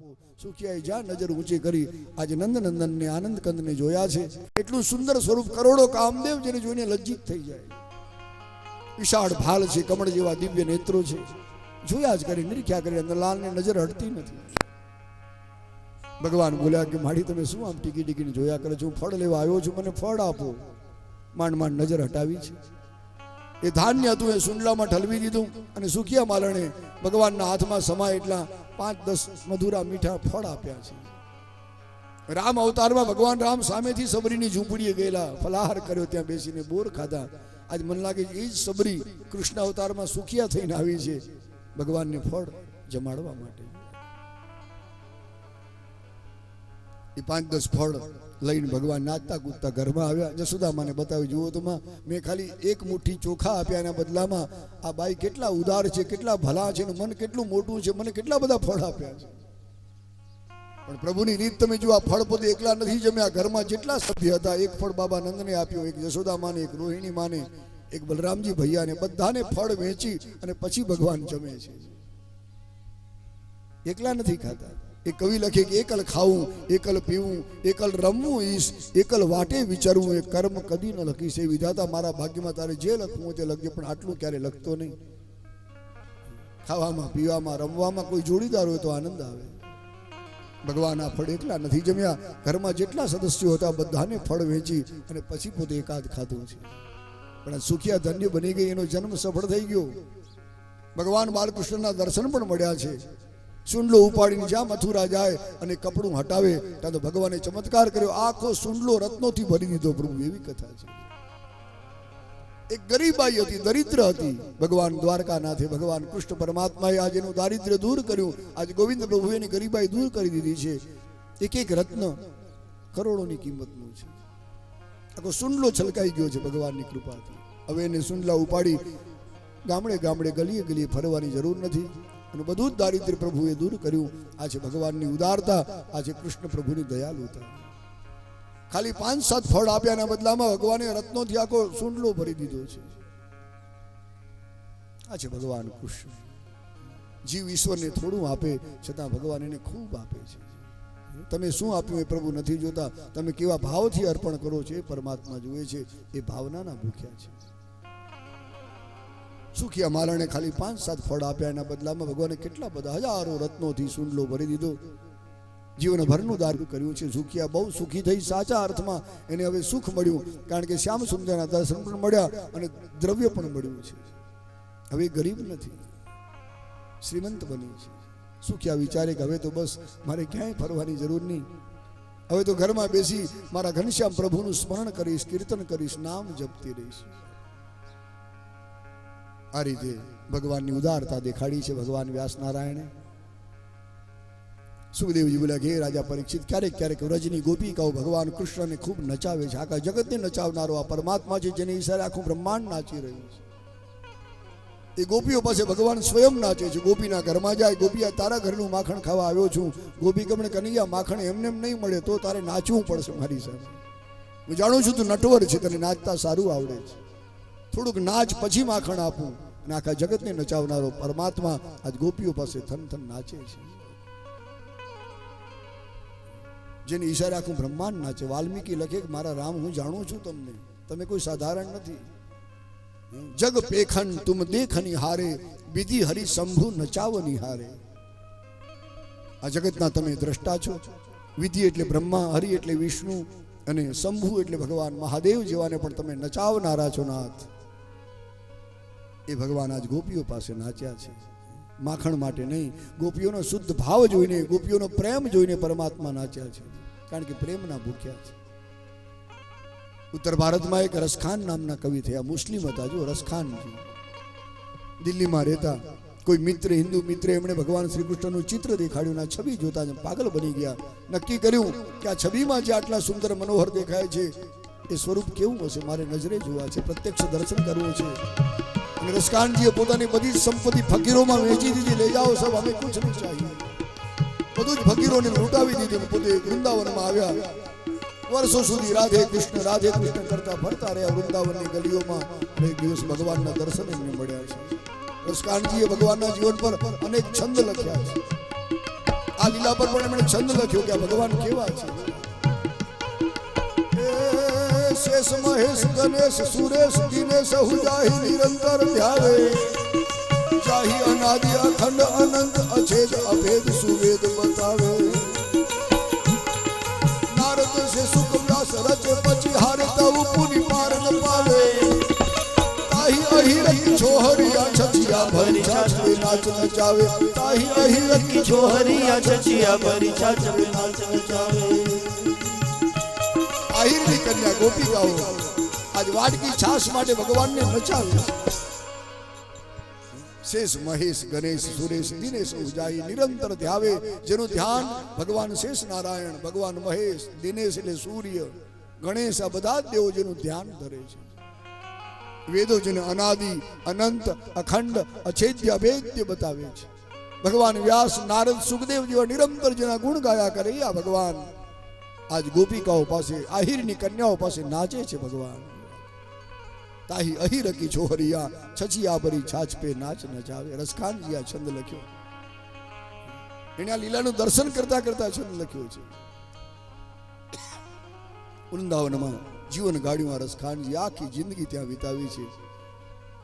સુખિયાએ જ્યાં નજર ઊંચી કરી આજે નંદનંદનને આનંદ કંદને જોયા છે. એટલું સુંદર સ્વરૂપ કરોડો કામદેવ જેને જોઈને લજ્જિત થઈ જાય. વિશાળ ભાલ છે, કમળ જેવા દિવ્ય નેત્રો છે. જોયા જ કરી, નિરીખ્યા કરી, નંદલાલને નજર હટતી નથી. ભગવાન બોલ્યા કે માડી તમે શું આમ ટીકી ટીકીને જોયા કરે છો? હું ફળ લેવા આવ્યો છું, મને ફળ આપો. માંડ માંડ નજર હટાવી છે. એ ધાન્ય હતું એ સુંડલામાં ઠલવી દીધું અને સુખિયા માલણે ભગવાનના હાથમાં સમાય એટલા 5-10 મધુરા મીઠા ફળ આપ્યા છે. રામ અવતારમાં ભગવાન રામ સામેથી સબરીની ઝૂંપડીએ ગયેલા, ફલાહાર કર્યો, ત્યાં બેસીને બોર ખાધા. આજ મને લાગે એ જ સબરી કૃષ્ણ અવતારમાં સુખિયા થઈને આવી છે ભગવાનને ફળ જમાડવા માટે. એ 5-10 ફળ લઈને ભગવાન નાચતા કૂદતા ઘરમાં આવ્યા. જસોદામાને બતાવી, જુઓ તો માં, મેં ખાલી એક મુઠ્ઠી ચોખા આપ્યા, એના બદલામાં આ બાઈ કેટલા ઉદાર છે, કેટલા ભલા છે, મન કેટલું મોટું છે, મને કેટલા બધા ફળ આપ્યા છે. પણ પ્રભુની રીત તમે જુઓ, આ ફળ પોતે એકલા નથી જમ્યા. ઘરમાં જેટલા સભ્ય હતા, એક ફળ બાબા નંદને આપ્યો, એક જશોદામાને, એક રોહિણી માને, એક બલરામજી ભૈયાને, બધાને ફળ વેચી અને પછી ભગવાન જમે છે. એકલા નથી ખાતા. એક કવિ લખે કે એકલ ખાવું, એકલ પીવું, એકલ રમવું ઈશ, એકલ વાટે વિચારવું, એ કર્મ કદી ન લખીશ. એ વિધાતા મારા ભાગ્યમાં તારે જે લખવું તે લખજે, પણ આટલું ક્યારે લખતો નહીં. ખાવામાં, પીવામાં, રમવામાં કોઈ જોડીદાર હોય તો આનંદ આવે. ભગવાન આ ફળ એકલા નથી જમ્યા. ઘરમાં જેટલા સદસ્યો હતા બધાને ફળ વેચી અને પછી પોતે એકાદ ખાધું છે. પણ સુખિયા ધન્ય બની ગઈ, એનો જન્મ સફળ થઈ ગયો. ભગવાન બાલકૃષ્ણના દર્શન પણ મળ્યા છે. સુંડલો ઉપાડીને જ્યાં મથુરા જાય અને કપડું હટાવે ત્યાં તો ભગવાને ચમત્કાર કર્યો, આખો સુંડલો રત્નોથી ભરી દીધો. પ્રભુ એવી કથા છે. એક ગરીબાઈ હતી, દરિદ્ર હતી. ભગવાન દ્વારકાનાથે, ભગવાન કૃષ્ણ પરમાત્માએ આજે એનું દારિદ્ર્ય દૂર કર્યું. આજે ગોવિંદ પ્રભુએ એની ગરીબાઈ દૂર કરી દીધી છે. એક એક રત્ન કરોડોની કિંમતનું છે. આખો સુંડલો છલકાઈ ગયો છે ભગવાનની કૃપાથી. હવે એને સુંડલા ઉપાડી ગામડે ગામડે, ગલીએ ગલીએ ફરવાની જરૂર નથી. અને બધું જ દારિદ્ર્ય પ્રભુએ દૂર કર્યું. આ છે ભગવાનની ઉદારતા, આ છે કૃષ્ણ પ્રભુની દયાલુતા. ખાલી 5-7 ફળ આપ્યાના બદલામાં ભગવાને રત્નોથી આખો સુંડલો ભરી દીધો છે. આ છે ભગવાન કૃષ્ણ. જીવ ઈશ્વરને થોડું આપે છતાં ભગવાન એને ખૂબ આપે છે. તમે શું આપ્યું એ પ્રભુ નથી જોતા, તમે કેવા ભાવથી અર્પણ કરો છો એ પરમાત્મા જુએ છે. એ ભાવનાના ભૂખ્યા છે. સુખિયા માલણે ખાલી 5-7 ફળ આપ્યા, એના બદલામાં ભગવાને કેટલા બધા હજારો રત્નોથી સુંડલો ભરી દીધો. જીવનભરનું દાન કર્યું છે. સુખિયા બહુ સુખી થઈ, સાચા અર્થમાં એને હવે સુખ મળ્યું, કારણ કે શ્યામ સુંદરના દર્શન પણ મળ્યા અને દ્રવ્ય પણ મળ્યું છે. હવે ગરીબ નથી, શ્રીમંત બની છે. સુખિયા વિચારે કે હવે તો બસ મારે ક્યાંય ફરવાની જરૂર નહીં. હવે તો ઘરમાં બેસી મારા ઘનશ્યામ પ્રભુનું સ્મરણ કરીશ, કીર્તન કરીશ, નામ જપતી રહીશ. આ રીતે ભગવાનની ઉદારતા દેખાડી છે ભગવાન વ્યાસ નારાયણે. સુખદેવજી બોલ્યા કે રાજા પરીક્ષિત, ક્યારેક ક્યારેક વ્રજની ગોપિકાઓ ભગવાન કૃષ્ણને ખૂબ નચાવે છે. આખા જગતને નચાવનારો આ પરમાત્મા છે, જેને ઈશારે આખું બ્રહ્માંડ નાચી રહ્યું છે. એ ગોપીઓ પાસે ભગવાન સ્વયં નાચે છે. ગોપીના ઘરમાં જાય, ગોપીયા તારા ઘરનું માખણ ખાવા આવ્યો છું. ગોપી કમણે કનૈયા, માખણ એમને એમ નહીં મળે, તો તારે નાચવું પડશે મારી સામે. હું જાણું છું તું નટવર છે, તને નાચતા સારું આવડે છે. થોડુંક નાચ પછી માખણ આપું. અને આખા જગતને નચાવનારો પરમાત્મા આજ ગોપીઓ પાસે થન થન નાચે છે. જેને ઈશારે આખું બ્રહ્માંડ નાચે. વાલ્મીકી લખે કે મારા રામ, હું જાણું છું તમને, તમે કોઈ સાધારણ નથી. જગ પેખન તુમ દેખની હારે, વિધિ હરિ શંભુ નચાવની હારે. આ જગતના તમે દ્રષ્ટા છો. વિધિ એટલે બ્રહ્મા, હરિ એટલે વિષ્ણુ અને શંભુ એટલે ભગવાન મહાદેવ જેવાને પણ તમે નચાવનારા છો નાથ. એ ભગવાન આજ ગોપીઓ પાસે નાચ્યા છે. માખણ માટે નહીં, ગોપીઓનો શુદ્ધ ભાવ જોઈને, ગોપીઓનો પ્રેમ જોઈને પરમાત્મા નાચ્યા છે. કારણ કે પ્રેમના ભૂખ્યા છે. ઉત્તર ભારતમાં એક રસખાન નામના કવિ થયા, મુસ્લિમ હતા. જો રસખાનજી દિલ્હીમાં રહેતા. કોઈ મિત્ર, હિન્દુ મિત્ર, એમણે ભગવાન શ્રી કૃષ્ણનું ચિત્ર દેખાડ્યું. આ છબી જોતા પાગલ બની ગયા. નક્કી કર્યું કે આ છબીમાં જે આટલા સુંદર મનોહર દેખાય છે એ સ્વરૂપ કેવું હશે, મારે નજરે જોવા છે, પ્રત્યક્ષ દર્શન કરવું છે. અને રસખાનજીએ પોતાની બધી સંપત્તિ ફકીરોમાં વેચી દીધી. લઈ જાઓ સબ, અમે કુછ નહીં ચાહીએ. બધું જ ફકીરોને લૂંટાવી દીધું. પોતે વૃંદાવનમાં આવ્યા. વર્ષો સુધી રાધે કૃષ્ણ કરતા ફરતા રહ્યા વૃંદાવનની ગલીઓમાં. એક દિવસ ભગવાનના દર્શન એમને મળ્યા છે. રસખાનજીએ ભગવાનના જીવન પર અનેક છંદ લખ્યા છે. આ લીલા પર પણ એમણે છંદ લખ્યો કે આ ભગવાન કેવા છે. શેષ મહેશ ગણેશ સુરેશ દિનેશ હુજાહી નિરંતર ધ્યાવે જાહી અનાદિ અખંડ અનંત અછેદ અભેદ સુવેદ બતાવે. નારદ સે સુખ વ્યાસ રચે પછી હારે તવ પુની પાર ન પાવે. તાહી અહિરક છોહરિયા છછિયા ભરી છાછ બે નાચ નચાવે. તાહી અહિરક છોહરિયા છછિયા ભરી છાછ બે નાચ નચાવે. આહિરની કન્યા ગોપિકાઓ આજ વાડકી છાસ માટે ભગવાનને નચાવે. શેષ મહેશ ગણેશ સુરેશ દિનેશ ઉજાઈ નિરંતર ધ્યાવે. જેનું ધ્યાન ભગવાન શેષ નારાયણ, ભગવાન મહેશ, દિનેશ એટલે સૂર્ય, ગણેશ આ બધા દેવો જેનું ધ્યાન ધરે છે. વેદો જેને અનાદિ અનંત અખંડ અછેદ્ય અભેદ્ય બતાવે છે. ભગવાન વ્યાસ નારદ સુખદેવ જેવા નિરંતર જેના ગુણ ગાયા કરે આ ભગવાન આજ ગોપિકાઓ પાસે આહિરની કન્યાઓ પાસે નાચે છે. ભગવાન તાહી અહિરકી છોહરિયા છછિયા ભરી છાછ પે નાચ નચાવે. રસખાનજી આ છંદ લખ્યો. એને આ લીલાનું દર્શન કરતા કરતા છંદ લખ્યો છે. વૃંદાવનમાં જીવન ગાડ્યું રસખાનજી આખી જિંદગી ત્યાં વિતાવી છે.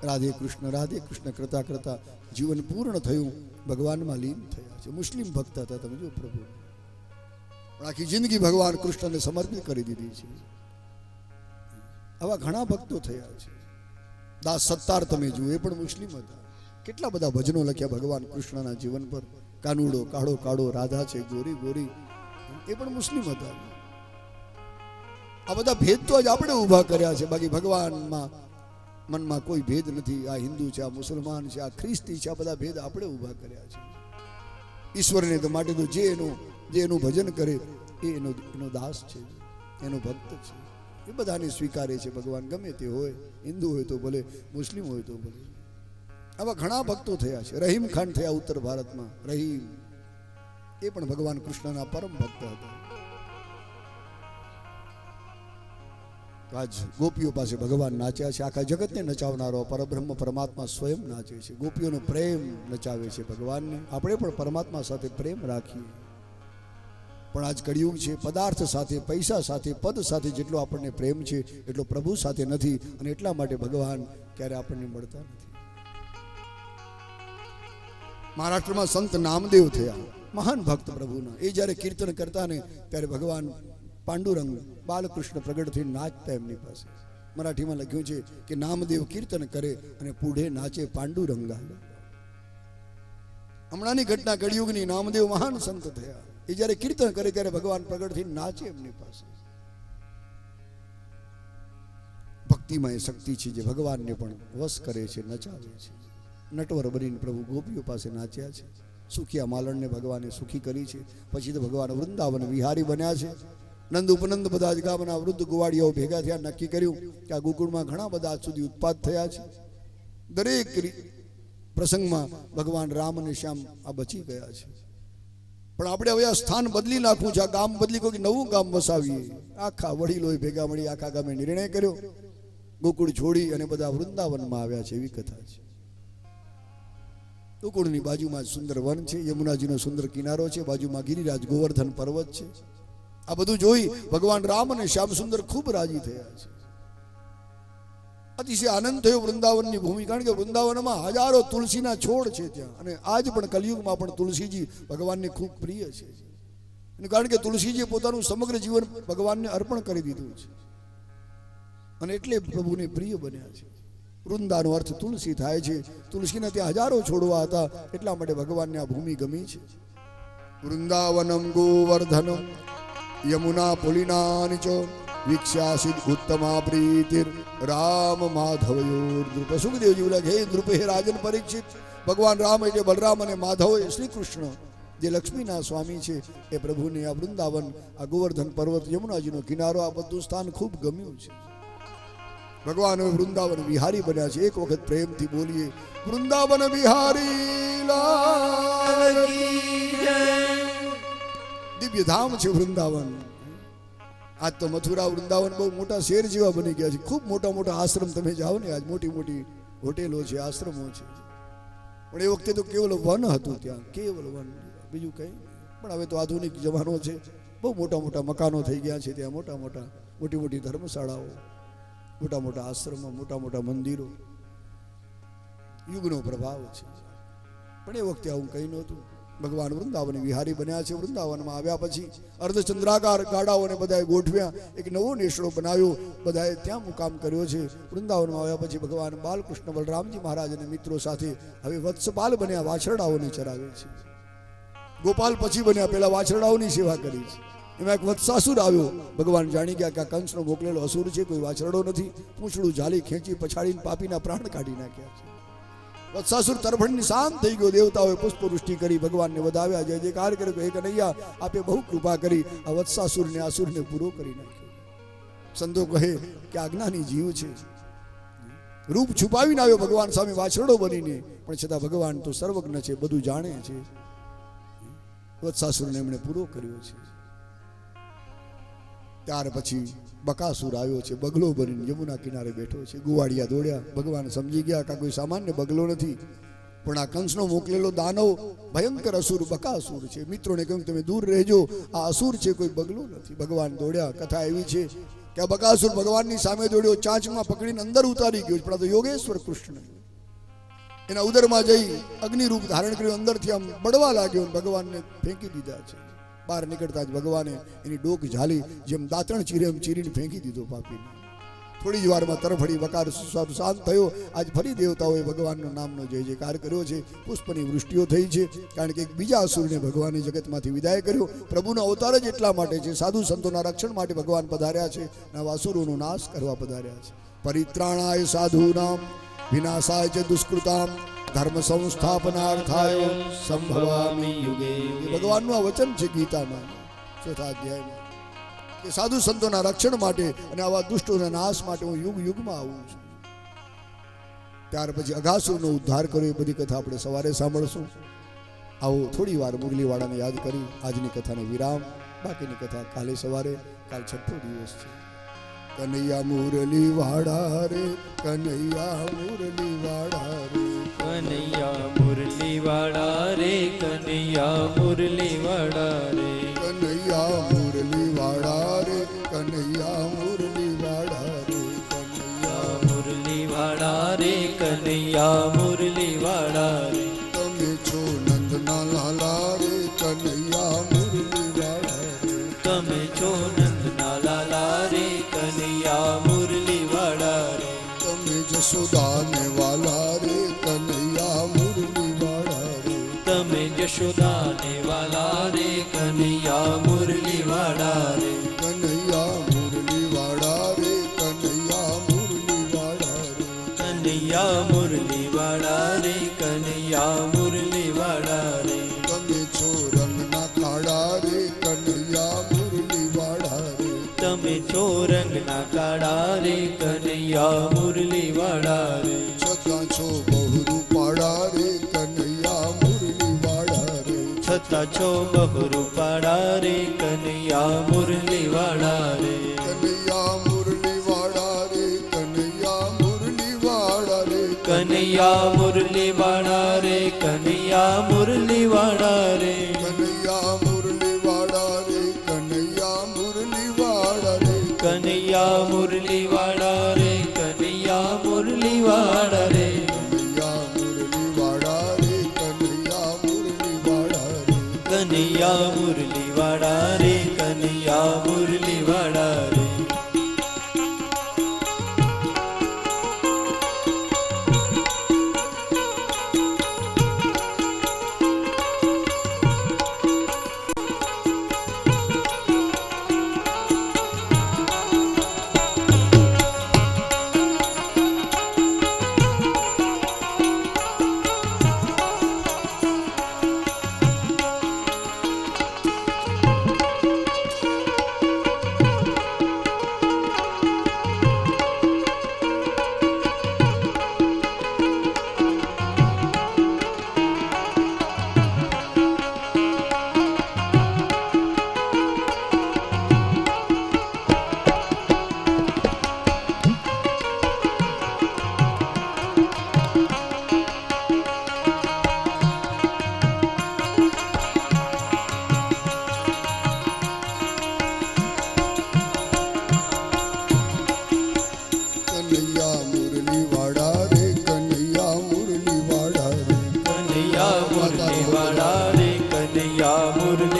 રાધે કૃષ્ણ કરતા કરતા જીવન પૂર્ણ થયું, ભગવાનમાં લીન થયા છે. મુસ્લિમ ભક્ત હતા તમે જો પ્રભુ, આખી જિંદગી ભગવાન કૃષ્ણને સમર્પિત કરી દીધી છે. આવા ઘણા ભક્તો થયા છે. દાસ સત્તાર તમે જુઓ, એ પણ મુસ્લિમ હતા. કેટલા બધા ભજનો લખ્યા ભગવાન કૃષ્ણના જીવન પર. કાનુડો કાળો કાળો રાધા છે ગોરી ગોરી, એ પણ મુસ્લિમ હતા. આ બધા ભેદ તો આજ આપણે ઊભા કર્યા છે. બાકી ભગવાનમાં મનમાં કોઈ ભેદ નથી. આ હિન્દુ છે, આ મુસલમાન છે, આ ખ્રિસ્તી છે, આ બધા ભેદ આપણે ઊભા કર્યા છે. ઈશ્વરને તો માટે તો જે એનું ભજન કરે એ એનો દાસ છે, એનો ભક્ત છે. એ બધાને સ્વીકારે છે ભગવાન, ગમે તે હોય, હિન્દુ હોય તો ભલે, મુસ્લિમ હોય તો ભલે. આવા ઘણા ભક્તો થયા છે. રહીમ ખાન થયા ઉત્તર ભારતમાં. રહીમ એ પણ ભગવાન કૃષ્ણના પરમ ભક્ત હતા. આજ ગોપીઓ પાસે ભગવાન નાચ્યા છે. આખા જગતને નચાવનારો પરબ્રહ્મ પરમાત્મા સ્વયં નાચે છે. ગોપીઓનો પ્રેમ નચાવે છે ભગવાનને. આપણે પણ પરમાત્મા સાથે પ્રેમ રાખીએ. પણ આજ કળિયુગ છે. પદાર્થ સાથે, પૈસા સાથે, પદ સાથે જેટલો આપણને પ્રેમ છે એટલો પ્રભુ સાથે નથી. અને એટલા માટે ભગવાન ક્યારે આપણને મળતા નથી. મહારાષ્ટ્રમાં સંત નામદેવ થયા, મહાન ભક્ત પ્રભુના. એ જ્યારે કીર્તન કરતા ને ત્યારે ભગવાન પાંડુરંગ બાલકૃષ્ણ પ્રગટ થઈને નાચતા એમની પાસે. મરાઠીમાં લખ્યું છે કે નામદેવ કીર્તન કરે અને પૂઢે નાચે પાંડુરંગા. હમણાંની ઘટના કળિયુગની. નામદેવ મહાન સંત થયા. એ જ્યારે કીર્તન કરે ત્યારે ભગવાન પ્રગટ થઈને નાચે એમની પાસે. ભક્તિમાં એ શક્તિ છે જે ભગવાનને પણ વશ કરે છે, નચાવે છે. નટવર બનીને પ્રભુ ગોપીઓ પાસે નાચ્યા છે. સુખિયા માલણને ભગવાને સુખી કરી છે. પછી તો ભગવાન વૃંદાવન વિહારી બન્યા છે. નંદ ઉપનંદ બધા જ ગામના વૃદ્ધ ગુવાડીઓ ભેગા થયા, નક્કી કર્યું કે આ ગોકુળમાં ઘણા બધા આજ સુધી ઉત્પાદ થયા છે. દરેક પ્રસંગમાં ભગવાન રામ અને શ્યામ આ બચી ગયા છે. પણ આપણે હવે આ સ્થાન બદલી નાખવું છે, આ ગામ બદલી કોઈ નવું ગામ વસાવીએ. આખા વડીલોએ ભેગા મળી આખા ગામે નિર્ણય કર્યો. ગોકુળ છોડી અને બધા વૃંદાવનમાં આવ્યા છે. એવી કથા છે. ગોકુળની બાજુમાં સુંદર વન છે, યમુનાજીનો સુંદર કિનારો છે, બાજુમાં ગિરિરાજ ગોવર્ધન પર્વત છે. આ બધું જોઈ ભગવાન રામ અને શ્યામ સુંદર ખૂબ રાજી થયા છે. અતિશય આનંદ થયો વૃંદાવનની ભૂમિ. કારણ કે વૃંદાવનમાં હજારો તુલસીના છોડ છે ત્યાં. અને આજ પણ કલિયુગમાં પણ તુલસીજી ભગવાનને ખૂબ પ્રિય છે. અને કારણ કે તુલસીજીએ પોતાનું સમગ્ર જીવન ભગવાનને અર્પણ કરી દીધું છે અને એટલે પ્રભુને પ્રિય બન્યા છે. વૃંદાનો અર્થ તુલસી થાય છે. તુલસીના ત્યાં હજારો છોડવા હતા, એટલા માટે ભગવાનને આ ભૂમિ ગમી છે. વૃંદાવનમ ગોવર્ધનમ યમુના પુલિનાની ચ વિક્ષાસિત ઉત્તમા પ્રીતિર રામ માધવયો નૃપ. સુખદેવજી બોલ્યા હે નૃપ, હે રાજન પરીક્ષિત, ભગવાન રામ એટલે બલરામ અને માધવ એ શ્રી કૃષ્ણ જે લક્ષ્મીના સ્વામી છે એ પ્રભુને આ વૃંદાવન, આ ગોવર્ધન પર્વત, યમુનાજીનો કિનારો, આ બધું સ્થાન ખૂબ ગમ્યું છે. ભગવાન વૃંદાવન વિહારી બન્યા છે. એક વખત પ્રેમથી બોલીએ વૃંદાવન વિહારી લાલ કી જય. દિવ્ય ધામ છે વૃંદાવન. આજ તો મથુરા વૃંદાવન બહુ મોટા શહેર જેવા બની ગયા છે. ખૂબ મોટા મોટા આશ્રમ તમે જાઓ ને, આજ મોટી મોટી હોટેલો છે, આશ્રમો છે. પણ એ વખતે તો કેવલ વન હતું ત્યાં, કેવલ વન, બીજું કંઈ. પણ હવે તો આધુનિક જમાનો છે, બહુ મોટા મોટા મકાનો થઈ ગયા છે, ત્યાં મોટી મોટી ધર્મશાળાઓ, મોટા મોટા આશ્રમો, મોટા મોટા મંદિરો, યુગનો પ્રભાવ છે. પણ એ વખતે આવું કંઈ નહોતું. ભગવાન વૃંદાવન વિહારી બન્યા છે. વૃંદાવનમાં આવ્યા પછી અર્ધચંદ્રાકાર ગાડાઓને બધાએ ગોઠવ્યા, એક નવો નેસડો બનાવ્યો, બધાએ ત્યાં મુકામ કર્યો છે. વૃંદાવનમાં આવ્યા પછી ભગવાન બાલકૃષ્ણ બલરામજી મહારાજ અને મિત્રો સાથે હવે વત્સપાલ બન્યા, વાછરડાઓને ચરાવે છે. ગોપાલ પછી બન્યા, પહેલા વાછરડાઓની સેવા કરી છે. એમાં એક વત્સાસુર આવ્યો. ભગવાન જાણી ગયા કે આ કંસનો મોકલેલો અસુર છે, કોઈ વાછરડો નથી. પૂંછડું ઝાલી ખેંચી પછાડીને પાપીના પ્રાણ કાઢી નાખ્યા છે. વત્સાસુર તરફડની શાંત થઈ ગયો. દેવતાઓએ પુષ્પવૃષ્ટિ કરી, ભગવાનને વધાવ્યા, જય જયકાર કર્યો. હે કનૈયા, આપે બહુ કૃપા કરી, આ વત્સાસુરને આસુરને પૂરો કરી નાખ્યો. સંતો કહે કે આજ્ઞાની જીવ છે, રૂપ છુપાવીને આવ્યો ભગવાન સામે વાછરડો બનીને, પણ છતાં ભગવાન તો સર્વજ્ઞ છે, બધું જાણે છે. વત્સાસુરને એમણે પૂરો કર્યો છે. ત્યાર પછી બકાસુર આવ્યો છે, બગલો બનીને યમુના કિનારે બેઠો છે. ગુવાડિયા દોડ્યા, ભગવાન સમજી ગયા કે કોઈ સામાન્ય બગલો નથી, પણ આ કંસનો મોકલેલો દાનવ ભયંકર અસુર બકાસુર છે. મિત્રોને કહ્યું તમે દૂર રહેજો, આ અસુર છે, કોઈ બગલો નથી. ભગવાન દોડ્યા. કથા એવી છે કે આ બકાસુર ભગવાનની સામે દોડ્યો, ચાંચમાં પકડીને અંદર ઉતારી ગયો, પણ આ તો યોગેશ્વર કૃષ્ણ એના ઉદરમાં જઈ અગ્નિ રૂપ ધારણ કર્યું, અંદરથી આમ બળવા લાગ્યો, ભગવાનને ફેંકી દીધા છે. બહાર નીકળતા જ ભગવાને એની ડોક ઝાલી, જેમ દાંતણ ચીરે એમ ચીરીને ફેંકી દીધો પાપીને. થોડી જ વારમાં તરફડી બકાર શાંત થયો. આજ ફરી દેવતાઓએ ભગવાનનો નામનો જય જયકાર કર્યો છે. પુષ્પની વૃષ્ટિઓ થઈ છે, કારણ કે એક બીજા અસુરને ભગવાને જગતમાંથી વિદાય કર્યો. પ્રભુનો અવતાર જ એટલા માટે છે, સાધુ સંતોના રક્ષણ માટે ભગવાન પધાર્યા છે, નવા અસુરોનો નાશ કરવા પધાર્યા છે. પરિત્રાણાય સાધુનામ વિનાશાય ચ દુષ્કૃતામ ધર્મ સંસ્થાપનાર્થાય સંભવામિ યુગે. એ ભગવાનનું આ વચન છે ગીતામાં 4થા અધ્યાયમાં, કે સાધુ સંતોના રક્ષણ માટે અને આવા દુષ્ટોના નાશ માટે હું યુગ યુગમાં આવું છું. ત્યાર પછી અઘાસુરનો ઉદ્ધાર કર્યો, એ બધી કથા આપણે સવારે સાંભળશું. આવો થોડી વાર મુરલીવાળાને યાદ કરી આજની કથાને વિરામ. બાકીની કથા કાલે સવારે. કાલ 6થો દિવસ છે. કનૈયા મુરલી વાળા રે, કનૈયા મુરલી વાળા રે, કનૈયા મુરલી વાળા રે, કનૈયા મુરલી વાળા રે, કનૈયા મુરલી વાળા રે, કનૈયા મુરલી વાળા રે, કનૈયા મુરલી વાળા રે, કનૈયા મુરલી વાળા રે. તમે છો નંદના લાલા રે, કનૈયા મુરલી વાળા રે, તમે છો નંદના લાલા રે, કનૈયા મુરલી વાળા રે. તમે જશોદાને વાલા રે, કનૈયા મુરલી વાળા રે, તમે જશોદાને વાલા રે, કનૈયા મુરલી વાળા રે, કનૈયા મુરલી વાળા રે, કનૈયા મુરલી વાળા રે, કનૈયા મુરલી વાળા રે, કનૈયા મુરલી વાળા રે. તમે છો રંગના કાળા રે, કનૈયા મુરલી વાળા રે, તમે છો રંગના કાળા રે, કનૈયા મુરલી વાળા રે. છતાં છો બહુ રૂપાળા રે, કનૈયા મુરલી વાળા રે, છતાં છો બહુ રૂપાળા રે, કનૈયા મુરલી વાળા રે. કનૈયા મુરલી વાળા રે, કનૈયા મુરલી વાળા રે, કનૈયા મુરલી વાળા રે, કનૈયા મુરલી વાળા રે, કનૈયા મુરલી વાળા રે, કનૈયા મુરલી વાળા રે, કનૈયા મુરલી વાળા રે, કનૈયા મુરલી વાળા રે, કનૈયા મુરલી વાળા રે, કનૈયા મુરલી વાળા રે, કનૈયા મુરલી વાળા રે, કનૈયા મુરલી વાળા રે.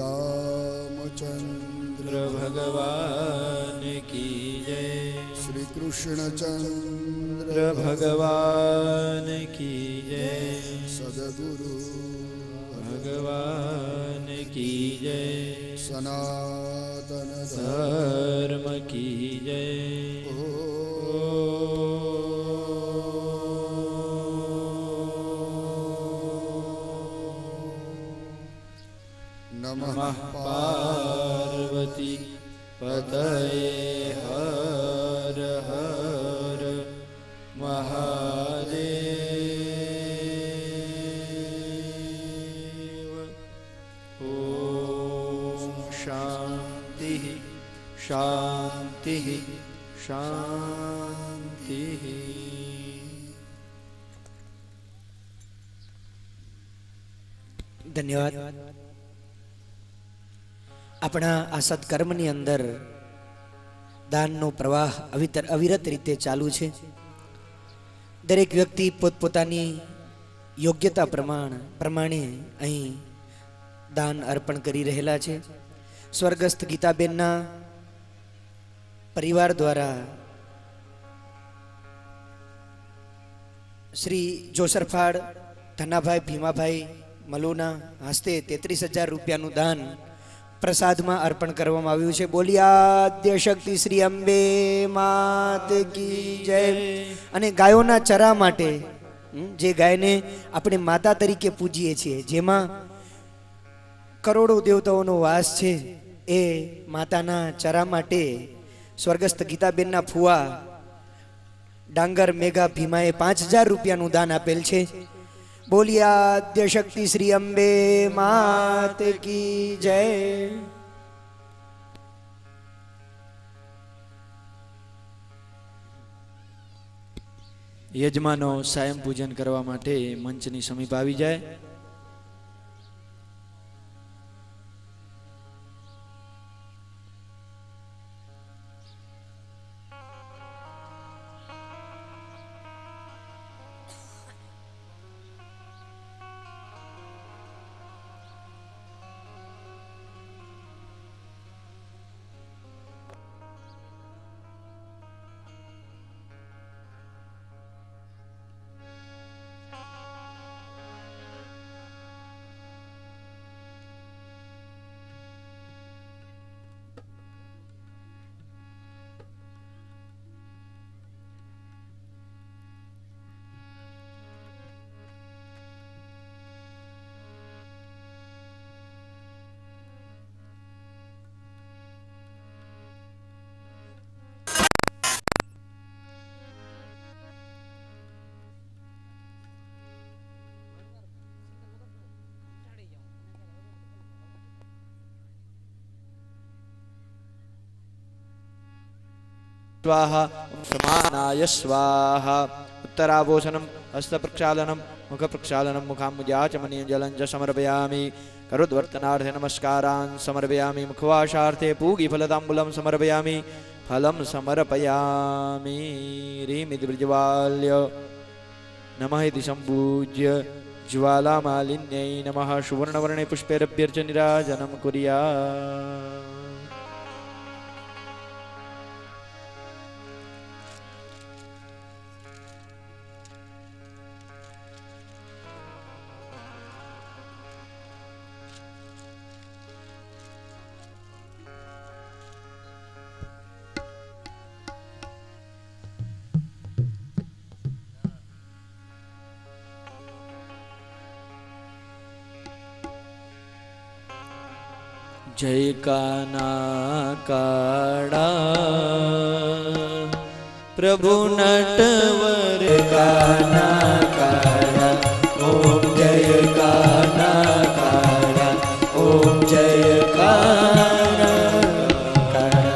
रामचंद्र भगवान की जय। श्री कृष्ण चंद्र भगवान की जय। सदगुरु भगवान की जय। सनातन धर्म की जय। नमः पार्वती पतये हर हर महादेव। ओम शांति शांति शांति। धन्यवाद। अपना आ सत्कर्मनी अंदर दाननो प्रवाह अविरत रीते चालू है। दरेक व्यक्ति पोतपोतानी योग्यता प्रमाणे अहीं दान अर्पण करी रहेला छे। स्वर्गस्थ गीताबेनना परिवार द्वारा श्री जोसरफाड़ धनाभाई भीमाभाई मलुना हस्ते 33,000 રૂપિયાનું દાન प्रसाद में अर्पण करवामां आव्युं छे। बोलिए आद्य शक्ति श्री अंबे मात की जय। अने गायोना चरा माटे जे गायने अपने माता तरीके पूजीए छीए, जेमां करोड़ों देवताओनो वास छे, ए माताना चरा माटे स्वर्गस्थ गीताबेनना फुआ डांगर मेघा भीमाए 5,000 રૂપિયાનું दान आपेल छे। बोलिए आद्य शक्ति श्री अंबे मात की जय। यजमानो सायं पूजन करवा माटे मंचनी समीप आवी जाए। स्वाहा समानाय स्वाहा। उत्तराभूषणं हस्तप्रक्षालनं मुखप्रक्षालनं मुखाम्बुजाचमनीयं जलं च समर्पयामि। करोद्वर्तनार्थे नमस्कारान् समर्पयामि। मुखवाशार्थे पूगीफलताम्बूलं समर्पयामि। फलं समर्पयामि। ह्रीमिति ब्रजवाल्य नमः इति सम्पूज्य ज्वालामालिन्यै नमः। सुवर्णवर्णे पुष्पैरभ्यर्च निराजनं कुर्यात्। जय काना काड़ा प्रभु नटवर काना काड़ा। ओम जय काना काड़ा। ओम जय काना काड़ा।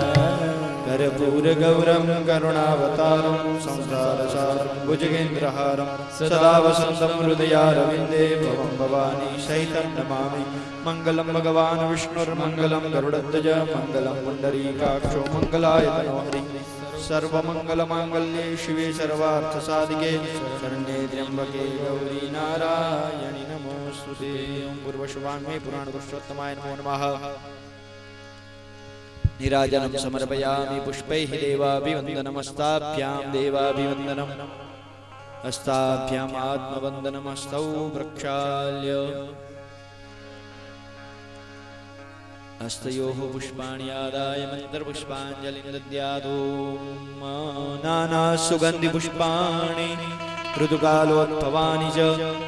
कर्पूर गौरम करुणावतारम संसारसारम भुजगेन्द्रहारम सदा वसंतं हृदयारविंदे भवं भवानी सहितं नमामि। मंगलम भगवान विष्णुर्मंगलम गरुड़ध्वज मंगलम पुंडरीकाक्षो मंगलायतनो हरि। सर्वमंगलमांगल्ये शिवे सर्वार्थसाधिके शरण्ये त्र्यंबके गौरी नारायणि नमोस्तुते। सुते ओम पूर्वशवाङ्मे पुराण पुरुषोत्तमाय नमो नमः नीराजनं समर्पयामि पुष्पैः देवाभिवन्दनमस्ताभ्यां देवाभिवन्दनम् हस्ताभ्याम् आत्मवन्दनमस्तौ प्रक्षाल्य हस्तयोः पुष्पाणि आदाय मन्त्रपुष्पाञ्जलिं दद्यात् नानासुगन्धिपुष्पाणि ऋतुकालोद्भवानि च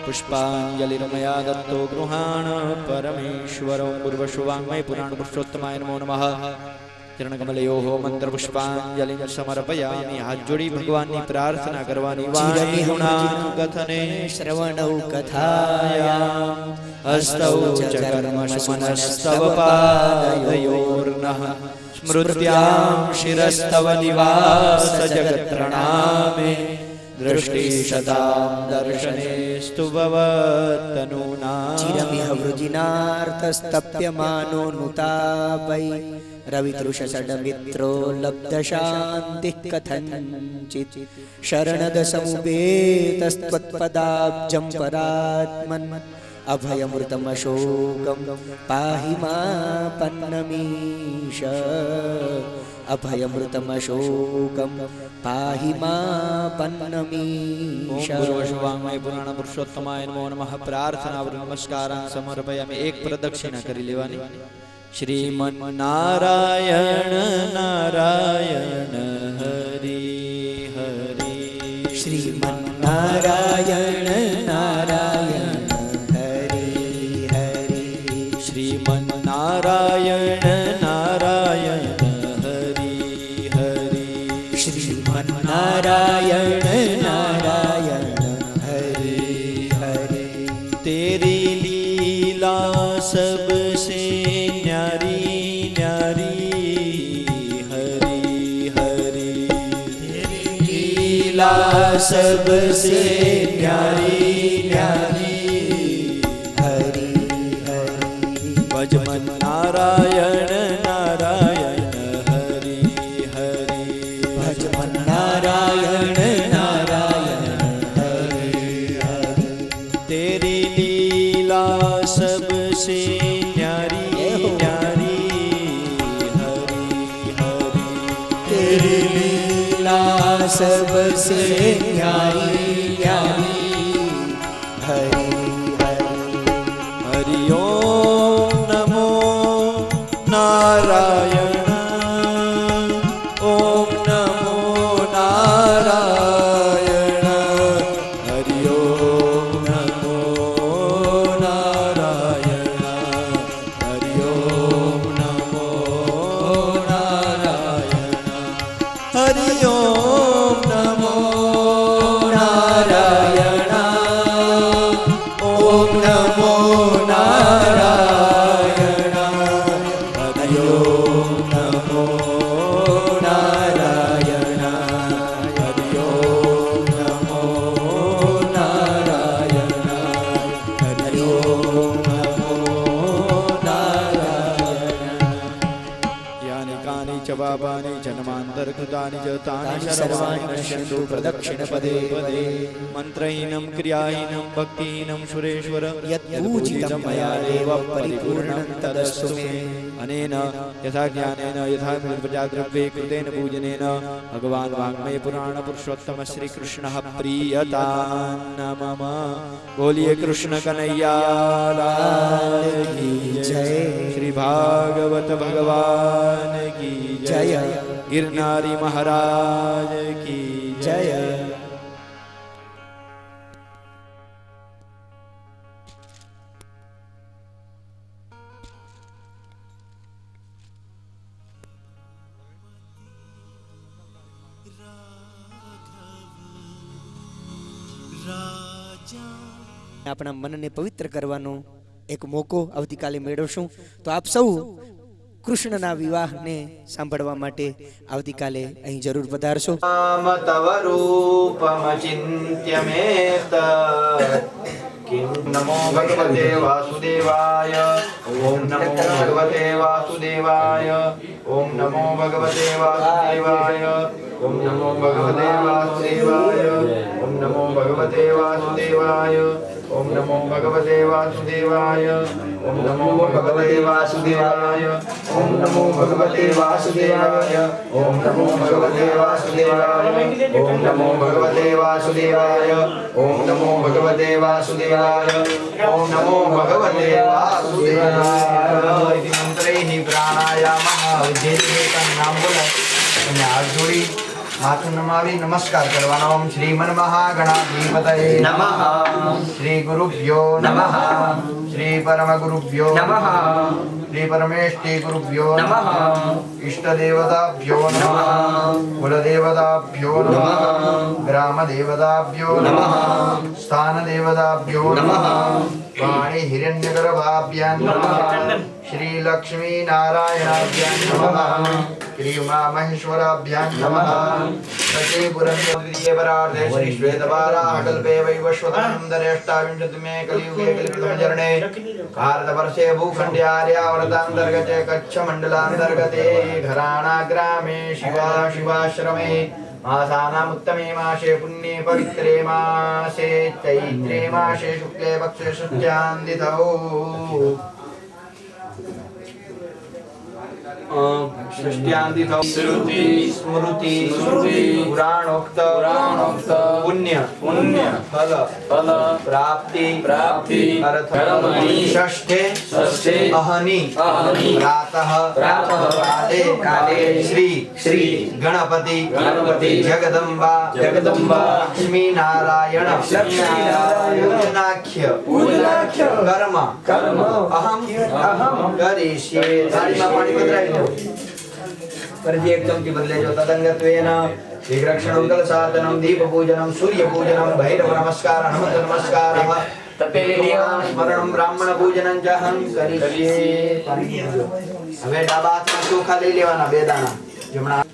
पुष्पाञ्जलिर्मया दत्तो गृहाण परमेश्वरं पूर्वशुवाङ्मय पुराणपुरुषोत्तमाय नमो नमः चरणकमलयोः मन्त्रपुष्पाञ्जलिं समर्पयामि हाथ जोड़ी भगवानની પ્રાર્થના કરવાની વાણી ગુણાકથને શ્રવણૌ કથાયામ હસ્તૌ ચ કર્મસ્મનસ્તવ પાદયોર્નઃ સ્મૃત્યાં શિરસ્તવ નિવાસ જગત્પ્રણામે દૃષ્ટિશતાં દર્શનેસ્તુ ભવતનૂનાં ચિરમિહ વૃજિનાર્થસ્તપ્યમાનો નુતાપૈ રવિતૃષષડમિત્રો લબ્ધશાન્તિઃ કથંચિત શરણદ સમુપેતસ્ત્વત્પદાબ્જં પરાત્મન અભયમૃતમશોકં પાહિ માપન્નમીશ અભયમૃતમશોકં પાહિ માપન્નમીશ પૂર્વશવાङ्મય પુરાણ પુરુષોત્તમાય નમો નમઃ પ્રાર્થના નમસ્કારાन् સમર્પયામિ એક પ્રદક્ષિણા કરી લેવાની શ્રીમન્નારાયણ નારાયણ હરિ હરિ શ્રીમન્નારાયણ નારાયણ હરિ હરિ શ્રીમન્નારાયણ નારાયણ હરિ હરિ શ્રીમન્નારાયણ નારાયણ હરિ હરિ તેરી લીલા સબસે न्यारी न्यारी हरि हरि तेरी लीला सबसे न्यारी न्यारी હરિ હરિ भजमन नारायण नारायण हरि हरि ભજમન નારાયણ નારાયણ હરિ હરિ तेरी लीला सबसे न्यारी तेरी लीला सबसे न्यारी न्यारी हरि हरि हरि ओम नमो नारायण ओम नमो नारायण हरि ओम नमो नारायण हरि ओम नमो नारायण हरि ओम नमो नारायण ओम नमो नारायण हरि ओम नमो नारायण हरि ओम नमो नारायण हरि ओम नमो नारायण यानि कानि च पापानि जन्मान्तरकृतानि च तानि सर्वाणि नश्यन्तु प्रदक्षिणपदे पदे मन्त्रहीनं क्रियाहीनं भक्तिहीनं सुरेश्वर यत्पूजितं मया देव परिपूर्णं तदस्तु मे अनेन यथा ज्ञानेन यथा प्रजाद्रव्ये कृतेन पूजनेन भगवान् वाङ्मय पुराण पुरुषोत्तम श्री कृष्णः प्रीयतान् मम बोलिए कृष्ण कन्हैया लाल की जय श्री भागवत भगवान की जय गिरनारी महाराज की जय આપણા મનને પવિત્ર કરવાનો એક મોકો આવતીકાલે મેળવશું તો આપ સૌ કૃષ્ણના વિવાહને સાંભળવા માટે આવતીકાલે અહીં જરૂર પધારશો. તવ રૂપમચિંત્ય મેત કિમ નમો ભગવતે વાસુદેવાય ઓમ નમો ભગવતે વાસુદેવાય ઓમ નમો ભગવતે વાસુદેવાય ઓમ નમો ભગવતે વાસુદેવાય ઓમ નમો ભગવતે વાસુદેવાય ओम नमो भगवते वासुदेवाय ओम नमो भगवते वासुदेवाय ओम नमो भगवते वासुदेवाय ओम नमो भगवते वासुदेवाय ओम नमो भगवते वासुदेवाय ओम नमो भगवते वासुदेवाय ओम नमो भगवते वासुदेवाय इति मंत्रैः प्राणायामः विद्येतं नाम बोला અને હાથ જોડી માથું નમાવી નમસ્કાર કરવાનો ઓમ શ્રીમન મહાગણાધિપતયે નમઃ શ્રી ગુરુભ્યો નમઃ શ્રી પરમ ગુરુભ્યો નમઃ શ્રી પરમેષ્ઠી ગુરુભ્યો નમઃ ઇષ્ટ દેવતાભ્યો નમઃ કુલ દેવતાભ્યો નમઃ ગ્રામ દેવતાભ્યો નમઃ સ્થાન દેવતાભ્યો નમઃ વાણી હિરણ્યગર્ભાભ્યાં નમઃ श्री लक्ष्मी नारायणाभ्यां नमः श्री उमा महेश्वराभ्यां नमः सचे पुरंद्रीय परार्धे श्री श्वेतवाराहकल्पे वैवस्वतमं अष्टाविंशतिमे कलियुगे कलियुगचरणे भारतवर्षे भूखण्ड्यार्यावर्तान्तर्गते कच्छ मण्डलान्तर्गते घराणा ग्रामे शिवाश्रमे मासानामुत्तमे मासे पुण्ये पवित्रे मासे चैत्रे मासे शुक्ले पक्षे षष्ठ्यां तिथौ षष्ठ्यांतिथौ श्रुति स्मृति पुराणोक्त पुण्य फल प्राप्ति अर्थ षष्ठे अहनि प्रातः काले श्री गणपति जगदम्बा लक्ष्मी नारायण पूजनाख्य कर्म अहम करिष्ये परजी एक चमकी बदले जो तदंगत्वेन विग्रक्षणं कलसातनं दीपपूजनं सूर्यपूजनं भैरव नमस्कार हनुमत नमस्कारः तपेलियां स्मरणं ब्राह्मण पूजनं च अहं करिष्ये હવે ડાબા હાથમાં ચોખા લઈ લેવાના બે દાણા જમણા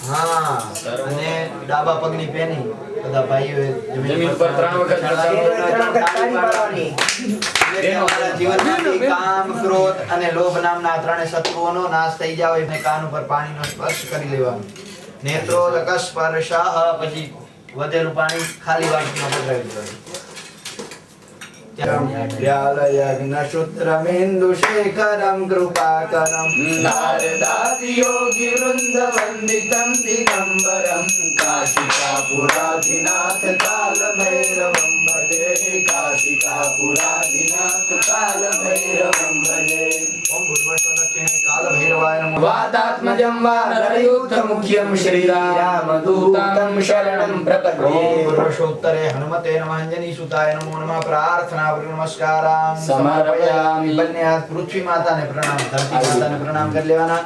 હા અને ડાબા પગની પેની બધા ભાઈઓએ જમીન પર ત્રણ વખત તાળી પાડવાની જીવનમાંથી કામ ક્રોધ અને લોભ નામના ત્રણે શત્રુઓનો નાશ થઈ જાય અને કાન ઉપર પાણીનો સ્પર્શ કરી લેવાનો નેત્રોલક સ્પર્શઃ પછી વધેલું પાણી ખાલી વાટકીમાં પધરાવી દેવાનું व्यालयग्नशूत्रमेन्दुशेखरं कृपाकरं नारदादियोगी वृन्दवन्दितं दिगम्बरं काशिकापुराधिनाथ कालभैरवं भजे काशिकापुराधिनाथ कालभैरवं भजे ओम भूर्भुवस्वदक्षिणे कालभैरवाय नमः वातात्मजं वानरयूथमुख्यं श्रीरामदूतं शरणं प्रपद्ये ओम भूर्भुवस्वोत्तरे हनुमते नमः अंजनीसुताय नमो नमः प्रार्थना नमस्कारां समर्पयामि બંને હાથ પૃથ્વી માતાને પ્રણામ ધરતી માતાને પ્રણામ કરી લેવાના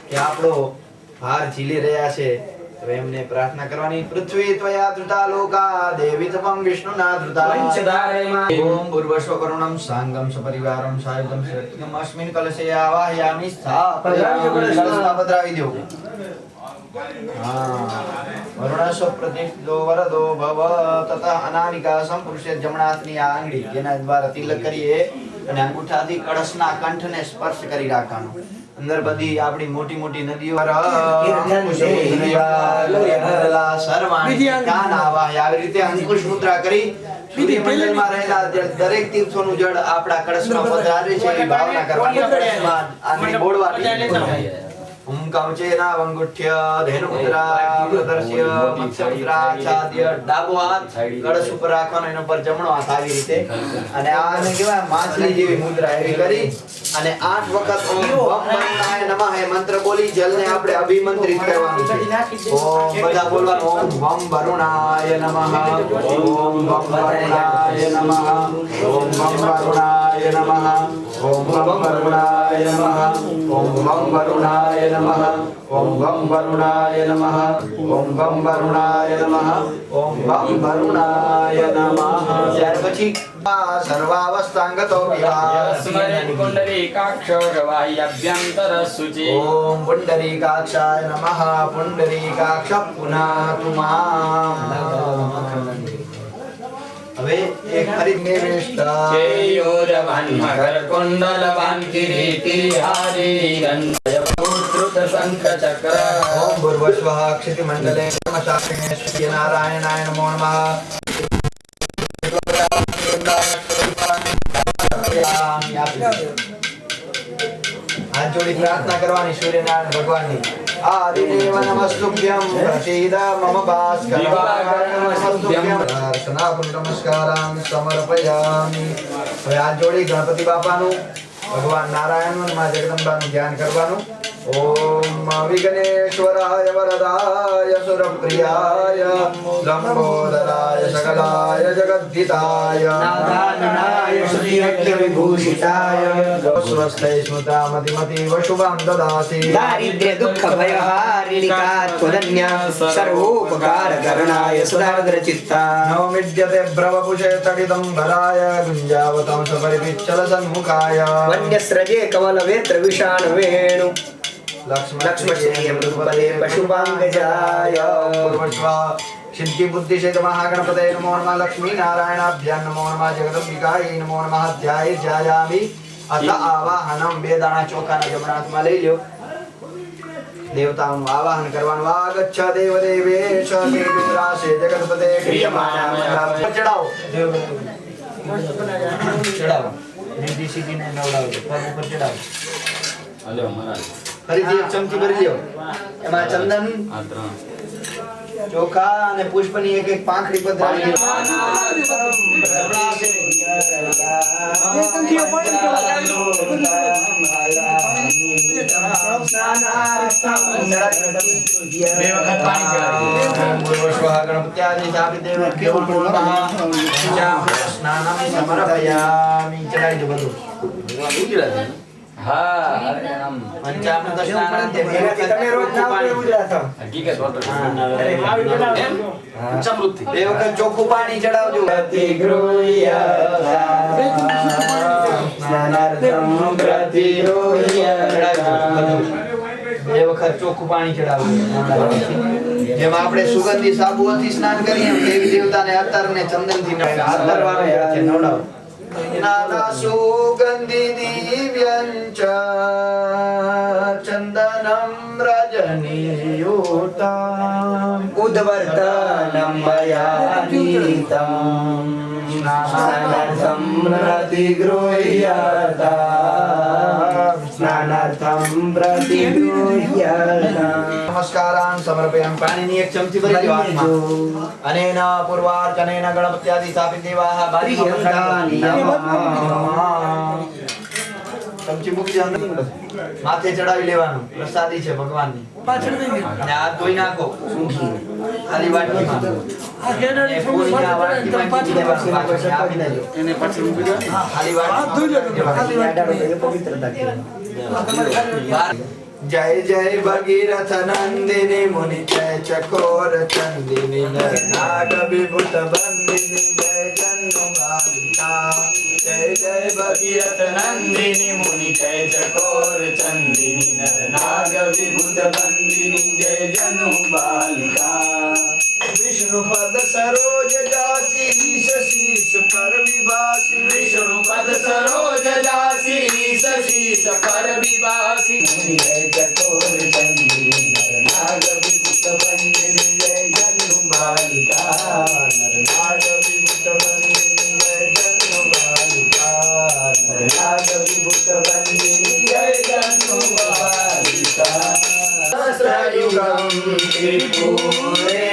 કે આપણો ભાર ઝીલી રહ્યા છે તો એમને પ્રાર્થના કરવાની પૃથ્વી ત્વયા ધૃતા લોકા દેવી તપમ વિષ્ણુના ધૃતા પંચધારેમાં ઓમ પૂર્વસ્વ કરુણમ સાંગમ સપરિવારમ સાયુધમ સત્યમ અસ્મિન કલશે આવાહયામિ સ્થાપયામિ કલશમાં પધરાવી દો વરુણસ્વ પ્રતિષ્ઠો વરદો ભવ તથા અનામિકા સંપુરુષે જમણા હાથની આ આંગળી જેના દ્વારા તિલક કરીએ અને અંગૂઠાથી કળશના કંઠને સ્પર્શ કરી રાખવાનો અંદર બધી આપણી મોટી મોટી નદીઓ સર્વાણી કાન આવાય આવી રીતે અંકુશ મુદ્રા કરી સૂર્યમંડળમાં રહેલા દરેક તીર્થોનું જળ આપણા કળશમાં પધરાવે છે એવી ભાવના કરવાની આંગળી બોળવાની ओम कवचेना वंगुठ्य धेनु मुद्रा प्रदर्श्य मत्स्य मुद्रा आच्छाद्य ડાબો હાથ કળશ ઉપર રાખવાનો એના પર જમણો હાથ આવી રીતે અને આને કહેવાય માછલી જેવી મુદ્રા એવી કરી અને 8 વખત ઓમ વરુણાય નમઃ એ મંત્ર બોલી જલને આપણે અભિમંત્રિત કરવાનું છે ઓમ બધા બોલવાનું ઓમ વમ વરુણાય નમઃ ઓમ વમ વરુણાય નમઃ ઓમ વમ વરુણાય નમઃ ओम वम वरुणाय नमः ओम वम वरुणाय नमः ओम वम वरुणाय नमः ओम वम वरुणाय नमः ओम वम वरुणाय नमः ત્યાર પછી सर्वावस्थांगतो स्मरन् पुण्डरीकाक्षोरवाह्यभ्यन्तर शुचि ओम पुण्डरीकाक्षाय नमः पुण्डरीकाक्ष पुनातु मां હવે એક ખરીદ નિવેષ્ટા केयोरवान् मकर कुण्डलवान् किरीटी हारी गन्धय पुत्रत शंख चक्र ओम भूर्भुवस्वः क्षिति मंडले नमः नारायणाय नमो नमः આપી દો. હાથ જોડી પ્રાર્થના કરવાની સૂર્યનારાયણ ભગવાનની. આદિદેવ નમસ્તુભ્યમ પ્રસીદ મમ ભાસ્કર નમસ્તુભ્યમ અર્ચનાપુર નમસ્કારાન સમર્પયામિ. હવે હાથ જોડી ગણપતિ બાપાનું, ભગવાન નારાયણનું અને મા જગદંબાનું ધ્યાન કરવાનું. ઓમ વિઘ્નેશ્વરાય વરદાય સુરપ્રિયાય લંબોદરાય સકલાય જગદ્ધિતાય નાદાનનાય શ્રીયજ્ઞ વિભૂષિતાય સ્વસ્થૈ સ્મૃતા મતિમતિ વશુભાં દદાસી. દારિદ્ર્ય દુઃખ ભયહારિણિકા ત્વદન્યા સર્વોપકાર કરણાય સદાર્દ્ર ચિત્તા નવમિડ્યતે ભ્રવપુષે તડિદં ભરાય ગુંજાવતં સપરિપિચ્છલ સન્મુખાય વન્યસ્રજે કમલ વેત્ર વિષાણ વેણુ લક્ષ્મણશ્રીય મૃગપદે પશુપાંગજાય પૂર્વસ્વા સિદ્ધિ બુદ્ધિ સિદ્ધ મહાગણપતये નમો નમઃ. લક્ષ્મી નારાયણાભ્યાં નમો નમઃ. જગદંબિકાય નમો નમઃ. ધ્યાયે ધ્યાયામિ અથ આવાહનમ. બે દાણા ચોખાના જમણા હાથમાં લઈ લ્યો. દેવતાઓનું આવાહન કરવાનું. આગચ્છ દેવ દેવેશ દેવરાશે જગતપતે ક્રિયમાણામ. ચડાવો ચડાવો. નિધિ સિદ્ધિને નવડાવજો. પગ ઉપર ચડાવો. હલો મહારાજ ફરીથી એક ચમચી ભરી લ્યો. એમાં ચંદન, આ 3 ચોખા અને પુષ્પની એક એક પાંખડી પધરાવી હા અરે આમ પંચામૃત સ્નાન તે હકીકત હોતો પંચામૃતથી બે વખત ચોખ્ખું પાણી ચડાવજો. બે વખત ચોખ્ખું પાણી ચડાવજો. જેમ આપણે સુગંધી સાબુઓથી સ્નાન કરીએ એમ દેવી દેવતાને અત્તરને ચંદનથી અત્તરવાનું છે. નવડાવો. નાના સુગંધી દિવ્યંચ ચંદનમ રજનીયુતમ ઉદ્વર્તનમ મયાનીતમ સ્નાનાર્થમ પ્રતિગૃહ્યતામ સ્નાનાર્થમ પ્રતિગૃહ્યતામ. નમસ્કારાન સમર્પયામિ. પાણીની એક ચમચી ભરી લો હાથમાં. અનેન પૂર્વાર્ચનેન ગણપત્યાદિ સ્થાપિત દેવાઃ બારીહંતાનિ ચમચી મૂકી દો. માથે ચડાવી લેવાનું. પ્રસાદી છે ભગવાનની. અને હાથ ધોઈ નાખો ખાલી વાટકીમાં. એ પૂરીના વાટકીમાં મૂકી દેવાનું. પાછળ આપી દેજો. ખાલી વાટકીમાં. જય જય ભગીરથ નંદિની મુનિ જય ચકોર ચંદિની નાગ વિભૂત બંદિની જય જન્મમાલિકા. જય જય ભગીરથ નંદિની મુનિ જય ચકોર ચંદિની નાગ વિભૂત બંદિની જય જન્મમાલિકા. વિષ્ણુ પદ સરોજ દાસી શશીશ પર વિભાસી. વિષ્ણુ પદ સરોજ દાસી શશીશ પર વિભાસી. જય ચકોર ચંદિની નાગ વિભૂત બંદિની જય જન્મમાલિકા. નાગ વિભૂત બંદિની જય જન્મમાલિકા. નાગ વિભૂત બંદિની જય જન્મમાલિકા. સહસ્રયુગમ ત્રિપુરે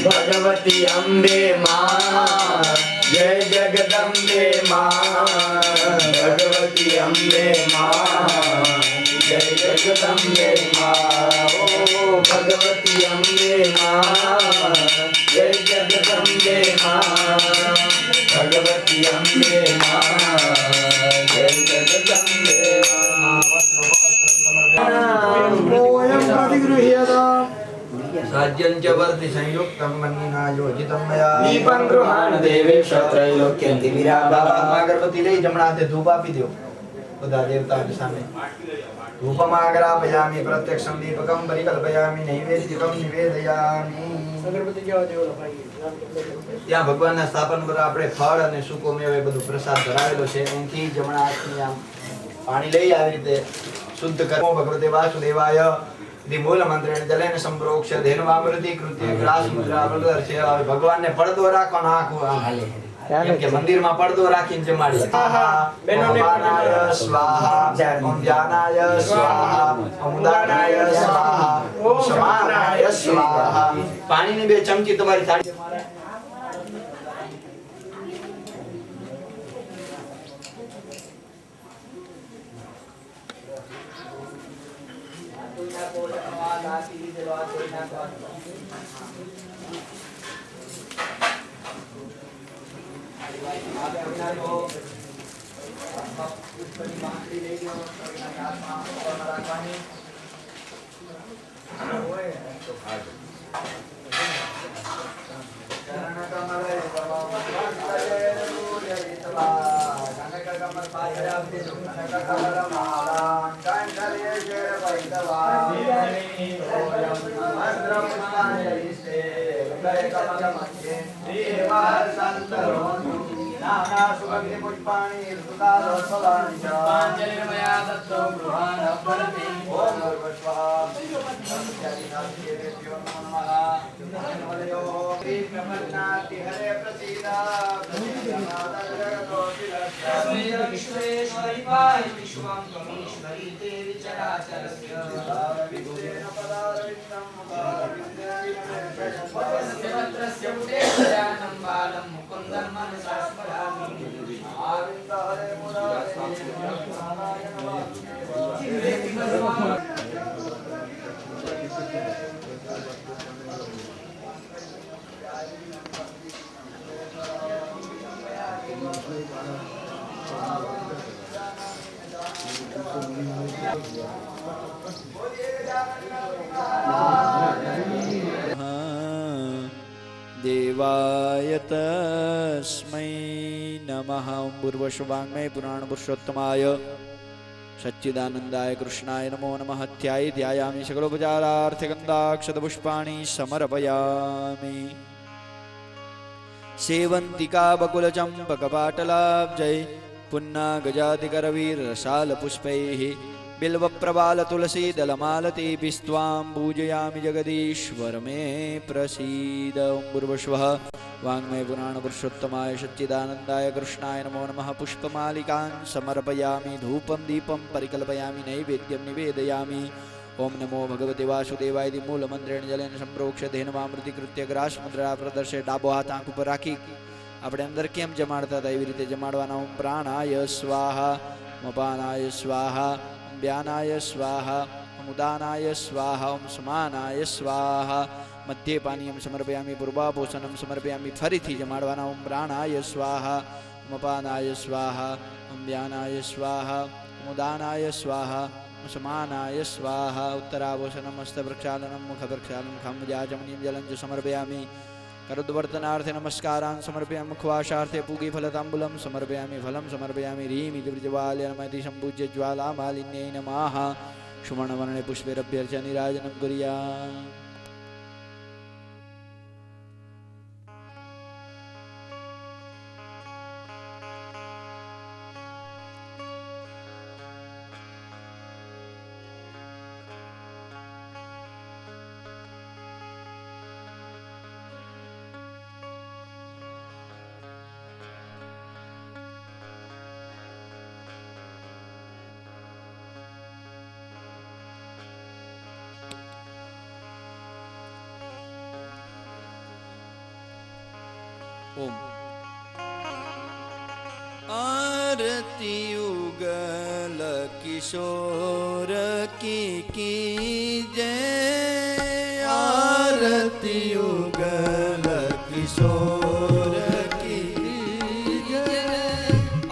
ભગવતી અંબે માં જય જગદંબે માં. ભગવતી અંબે માં જય જગદંબે માં. ઓ ભગવતી અંબે માં જય જગદંબે માં. ભગવતી અંબે માં જય જગદંબે માં. રાજ્યંચ વર્તિ સંયુક્તમ મન્યના યોજિતમ મયા. દીપં ગૃહાણ દેવેશ ત્રૈલોક્યંતિ વિરાભા. બાબા અગરબત્તી લઈ જમણા હાથે ધૂપ આપી દો બધા દેવતાઓની સામે. ધૂપમાગ્રાપયામિ પ્રત્યક્ષમ દીપકમ પરિકલ્પયામિ નૈવેદ્યકમ નિવેદયામિ. ત્યાં ભગવાનના સ્થાપન પર આપણે ફળ અને સૂકો મેવો એ બધું પ્રસાદ ધરાવેલો છે. એથી જમણા હાથની આમ પાણી લઈ આવી રીતે શુદ્ધ કરો. ભગવતે વાસુદેવાય મૂળ મંત્રેણ જલેન સંપ્રોક્ષ ધેનવામૃતિ કૃત્ય ગ્રાસ મુદ્રા પ્રદર્શ્ય. હવે ભગવાનને પડદો રાખવાનો આખું આમ એમ કે મંદિરમાં પડદો રાખીને જમાડી ઓમ બાનાય સ્વાહા ઓમ જ્ઞાનાય સ્વાહા ઓમ ઉદાનાય સ્વાહા ઓમ સમાનાય સ્વાહા પાણીની 2 ચમચી તમારી થાળી देवाय तस्मै नमः। ओम पूर्वशुभांगमय पुराण पुरुषोत्तमाय सच्चिदानंदाय कृष्णाय नमो नमः। ध्याये ध्यायामि सकलोपचारार्थगन्धाक्षतपुष्पाणि समर्पयामि। सेवन्तिका बकुलचम्पकपाटलाब्जै पुन्ना गजातिकरवीररसालपुष्पैः बिल्वप्रबालतुलसीदलमालतीभिस्त्वां पूजयामि जगदीश्वर मे प्रसीद। ओं भूर्भुवः वाङ्मय पुराण पुरुषोत्तमाय सच्चिदानन्दाय कृष्णाय नमो नमः। पुष्पमालिकान् समर्पयामि, धूपं दीपं परिकल्पयामि, नैवेद्यं निवेदयामि। ओम नमो भगवते वासुदेवाय इति मूलमंत्रेण जलेन संप्रोक्ष्य धेनवामृतिकृत्य ग्रासमुद्रा प्रदर्शे डाबो हाथ आंख ઉપર રાખી આપણે અંદર કેમ જમાડતા હતા એવી રીતે જમાડવાના। ઓમ પ્રાણાય સ્વાહા, ઓમ અપાનાય સ્વાહા, ઓમ વ્યાનાય સ્વાહા, ઓમ ઉદાનાય સ્વાહા, ઓમ સમાનાય સ્વાહા। મધ્યે પાનીયમ સમર્પયામિ, પૂર્વાભૂષણમ સમર્પયામિ। ફરીથી જમાડવાના। ઓમ પ્રાણાય સ્વાહા, ઓમ અપાનાય સ્વાહા, ઓમ વ્યાનાય સ્વાહા, ઓમ ઉદાનાય સ્વાહા, समानाय स्वाहा। उत्तराभूषणम हस्तप्रक्षालनम मुखप्रक्षालनम खम्जाचमनीयं जलं च समर्पयामि। करोद्वर्तनार्थे नमस्कारान् समर्पयामि। मुखवासार्थे पूगीफलताम्बूलं समर्पयामि। फलं समर्पयामि। ह्रीं इति प्रज्वाल्यनमति सम्पूज्य ज्वालामालिन्यै नमः। सुवर्णवर्णे पुष्पैरभ्यर्च्य नीराजनं कुर्यात्। ओम आरती युगल किशोर की जय। आरती युगल किशोर की जय।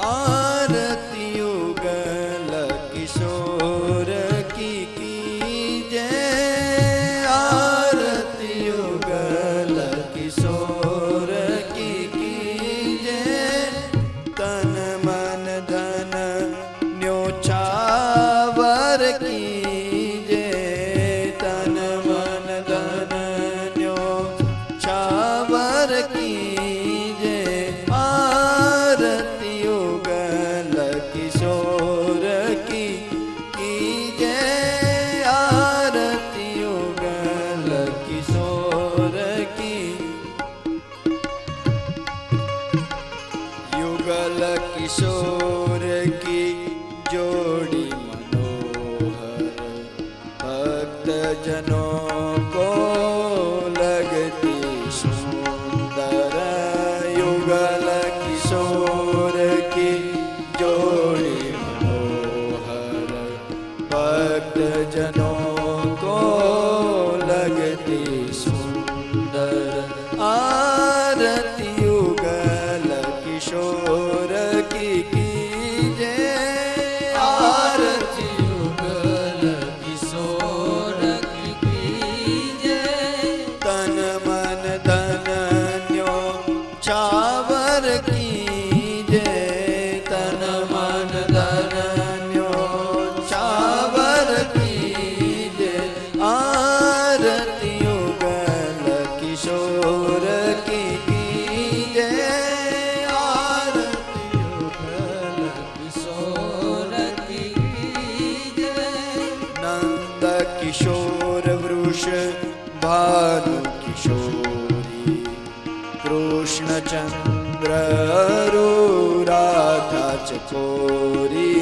आरती युगल किशोर की जय। आरती युगल किशोर किशोर की जोड़ी मनोहर भक्त जनों को लगती सुंदर युगल किशोर की जोड़ी मनोहर भक्त जनों को लगती सुंदर आरती युगल किशोर की कीजे आरती युगल किशोर की कीजे तन मन धन न्यो छावर कीजे तन मन धन न्यो छावर कीजे आरती युगल किशोर की कीजे आरती युगल किशोर की कीजे नंद किशोर वृष भानु किशोरी कृष्ण चंद्र राधा चकोरी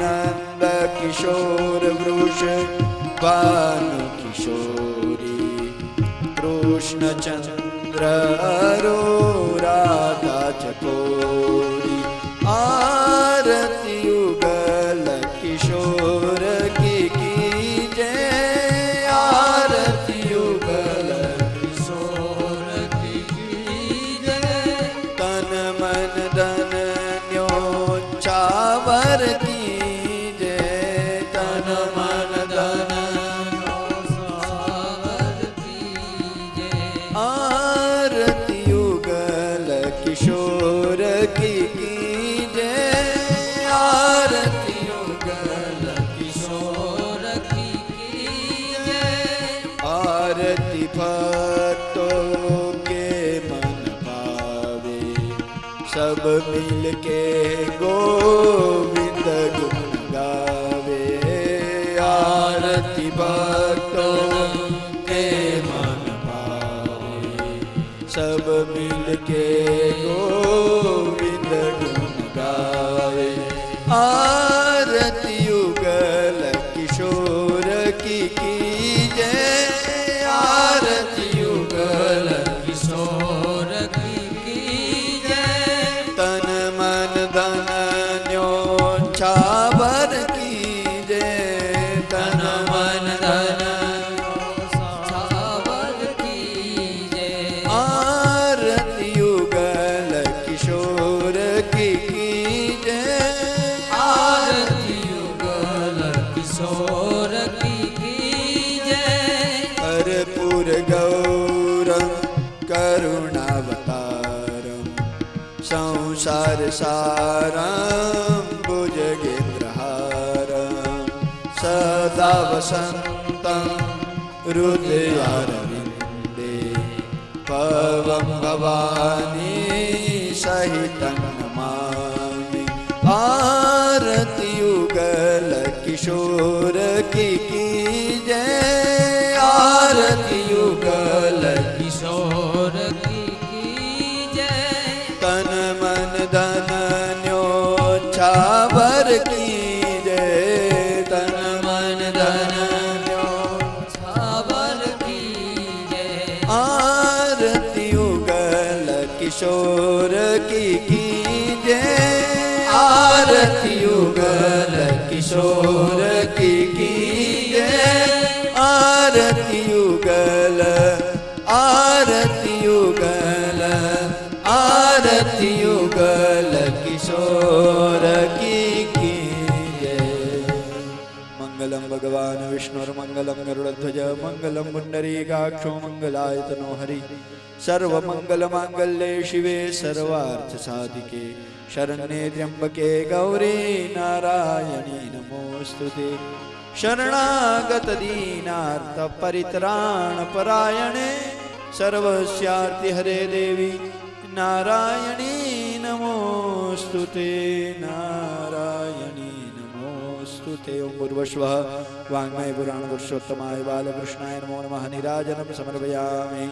नंद किशोर वृष भानु किशोरी कृष्ण चंद्र राधा चकोरी आरती युगल किशोर की कीजे आरती युगल किशोर की कीजे तन मन धन न्यो छावर कीजे तन मन धन आरती युगल किशोर की कीजे आरती युगल किशोर की कीजे आरती भक्तों के मन भावे सब मिल के गोविंद गुण गावे आरती भक्तों के मन भावे सब मिल के गोविंद गुण गावे आरती युगल किशोर की कीजे आरती युगल किशोर की कीजे तन मन धन न्यो छावर कीजे तन मन धन छावर कीजे आरती युगल किशोर की कीजे आरती युगल किशोर की कीजे कर्पूर गौरम करुणावतारम संसार सारम भुजगेन्द्रहारम सदा वसन्तं हृदयारविन्दे पवं भवानी सहितं नमामि आरती युगल किशोर की कीजे आरती युगल किशोर की कीजे तन मन धन न्यो छावर कीजे तन मन धन न्यो छावर कीजे आरती युगल किशोर की कीजे आरती युगल किशोर की कीजे आरती युगल आरती युगल आरती युगल किशोर की कीजे मंगलम भगवान विष्णुर्मंगलम गरुड़ध्वज मंगलम पुंडरीकाक्षो मंगलायतनो हरि सर्वमंगल मांगल्ये शिवे सर्वार्थ साधिके शरण्ये त्र्यंबके गौरी नारायणी नमोस्तुते शरणागत दीनार्थ परित्राण परायणे सर्वस्यार्ति हरे देवी नारायणी नमोस्तुते नारायणी नमोस्तुते ओम भूर्भुवः वाङ्मय पुराण पुरुषोत्तमाय बालकृष्णाय नमो नमः नीराजनं समर्पयामि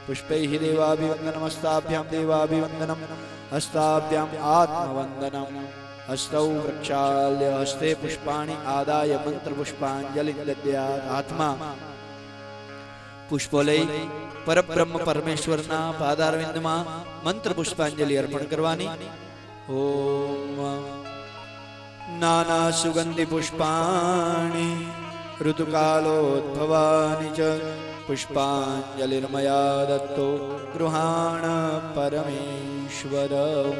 पुष्पैः देवाभिवन्दनमस्ताभ्यां देवाभिवन्दनं हस्ताभ्याम् आत्मवन्दनम् हस्तौ प्रक्षाल्य हस्ते पुष्पाणि आदाय मंत्र पुष्पांजलि दद्यात् हाथमा पुष्पो लई परब्रह्म परमेश्वरना पादारविंदમાં મંત્ર પુષ્પાંજલિ અર્પણ કરવાની. ઓમ નાના સુગંધિ પુષ્પાણિ ઋતુકાલોદ્ભવાનિ ચ પુષ્પાંજલિર્મયા દત્તો ગૃહાણ પરમેશ્વર.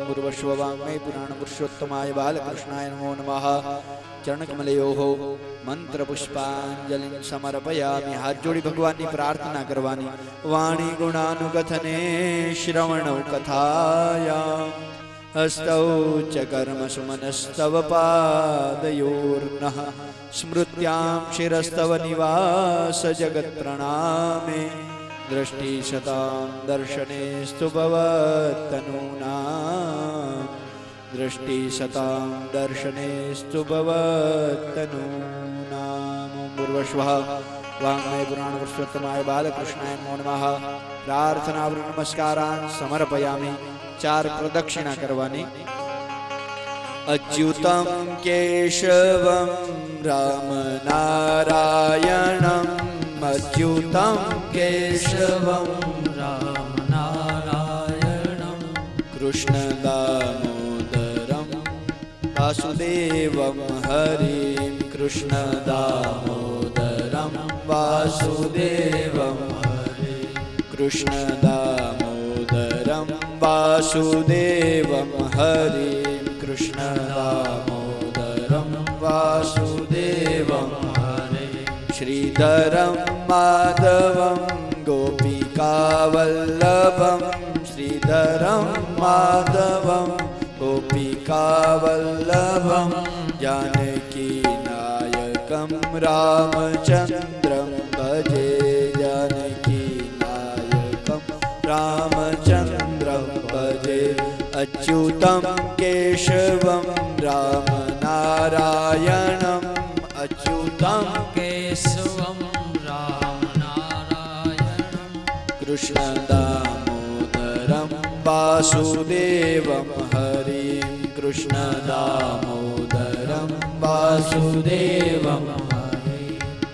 પૂર્વશ્વ વાંગ્મય પુરાણ પુરુષોત્તમાય બાલકૃષ્ણાય નમો નમઃ. ચરણકમલયોઃ મંત્ર પુષ્પાંજલિ સમર્પયામિ. હાથ જોડી ભગવાનની પ્રાર્થના કરવાની. વાણી ગુણાનુકથને શ્રવણૌ કથાયામ હસ્તૌ ચ કર્મ સુમનસ્તવ પાદયોર્નઃ સ્મૃત્યામ શિરસ્તવ નિવાસ જગત પ્રણામે દ્રષ્ટિ શતામ દર્શનેસ્તુ ભવતનૂનાં દ્રષ્ટિ શતામ દર્શનેસ્તુ ભવતનૂનાં. પૂર્વશ્વઃ વાંગ્મય પુરાણ પુરુષોત્તમાય બાલકૃષ્ણાય નમો નમઃ. પ્રાર્થના નમસ્કારાન સમર્પયામિ. 4 પ્રદક્ષિણા કરવાની. અચ્યુતમ કેશવમ રામ નારાયણમ અચ્યુતમ કેશવમ રામ નારાયણમ કૃષ્ણ દામોદરમ વાસુદેવમ હરિમ કૃષ્ણ દામોદરમ વાસુદેવમ હરિ કૃષ્ણ દામોદરમ વાસુદેવમ હરિ કૃષ્ણ દામોદરમ વાસુદેવમ હરે. શ્રીધરમ માધવમ ગોપિકાવલ્લભમ શ્રીધરમ માધવમ ગોપિકાવલ્લભમ જાનકી નાયકમ રામચંદ્રમ ભજે જાનકી નાયકમ રામચંદ્રમ ભજે. અચ્યુતમ કેશવમ રામ નારાયણમ અચ્યુતમ કેશવમ રામ નારાયણમ કૃષ્ણ દામોદરમ વાસુદેવમ હરિ કૃષ્ણ દામોદરમ વાસુદેવમ હરિ.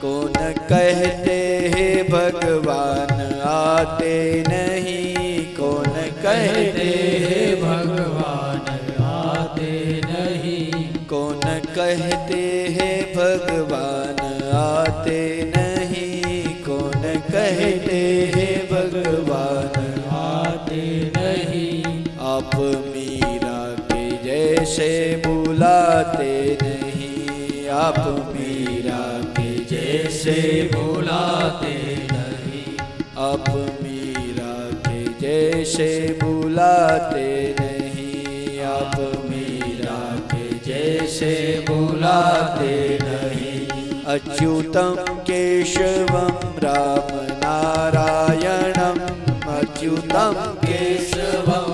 कौन कहते हैं भगवान आते नहीं कौन कहते हैं भगवान आते नहीं कौन कहते हैं भगवान आते नहीं कौन कहते हैं भगवान आते नहीं. आप मीरा के जैसे बुलाते नहीं आप मीरा के जैसे बुलाते नहीं आप मीरा के जैसे बुलाते नहीं आप मीरा के जैसे बुलाते नहीं. अच्युतम केशवम राम नारायणम अच्युतम केशवम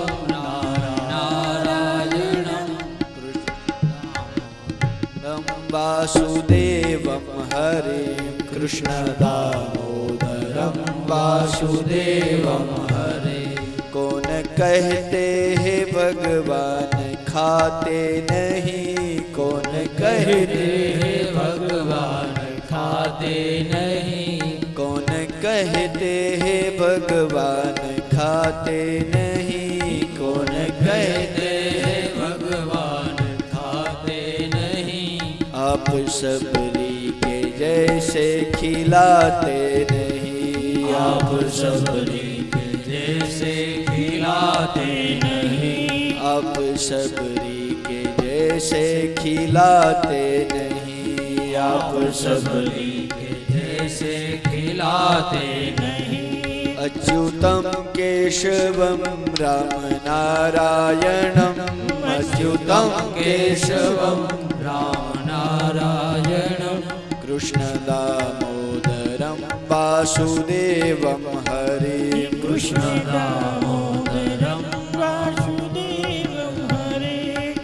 नारायणम कृष्णं वासुदेवम हरे कृष्ण दामोदरम वासुदेवम हरे. कौन कहते हैं भगवान खाते नहीं कौन कहते हैं भगवान खाते नहीं कौन कहते हैं भगवान खाते नहीं कौन कहते हैं भगवान खाते नहीं. आप सबरी के जैसे खिलाते नहीं आप सबरी के जैसे खिलाते नहीं आप सबरी के जैसे खिलाते नहीं आप सबरी के जैसे खिलाते नहीं. अच्युतम केशवम राम नारायणम अच्युतम केशवम राम नारायणम कृष्ण दामोदरम वासुदेवम हरे कृष्ण दामोदरम वासुदेवम हरे.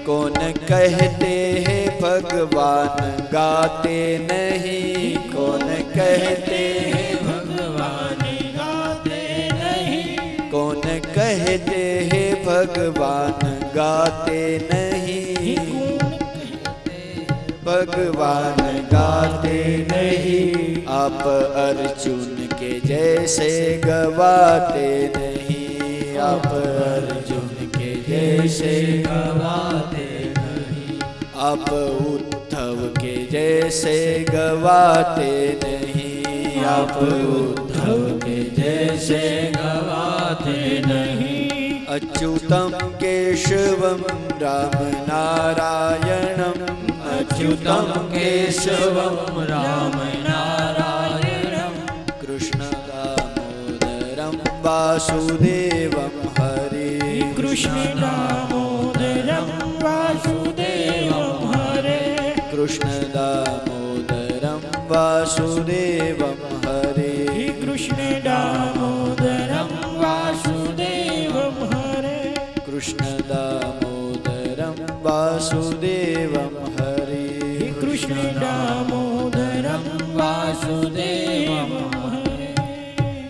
कौन कहते हैं भगवान गाते नहीं कौन कहते हैं भगवान गाते नहीं कौन कहते हैं भगवान गाते नहीं भगवान गाते नहीं, आप अर्जुन के जैसे गवाते नहीं, आप अर्जुन के जैसे गवाते नहीं, आप उद्धव के जैसे गवाते नहीं, आप उद्धव के जैसे गवाते नहीं। अच्युतम केशवम राम नारायणम, अच्युतम केशवम राम नारायणम, कृष्ण दामोदरम वासुदेवम हरे, कृष्ण दामोदरम वासुदेवम हरे, कृष्ण दामोदरम वासुदेवम हरे, कृष्ण दामोदरम वासुदेवम हरे, कृष्ण दामोदरम वासुदेवम हरे, कृष्ण दामोदरम वासुदेवम हरे।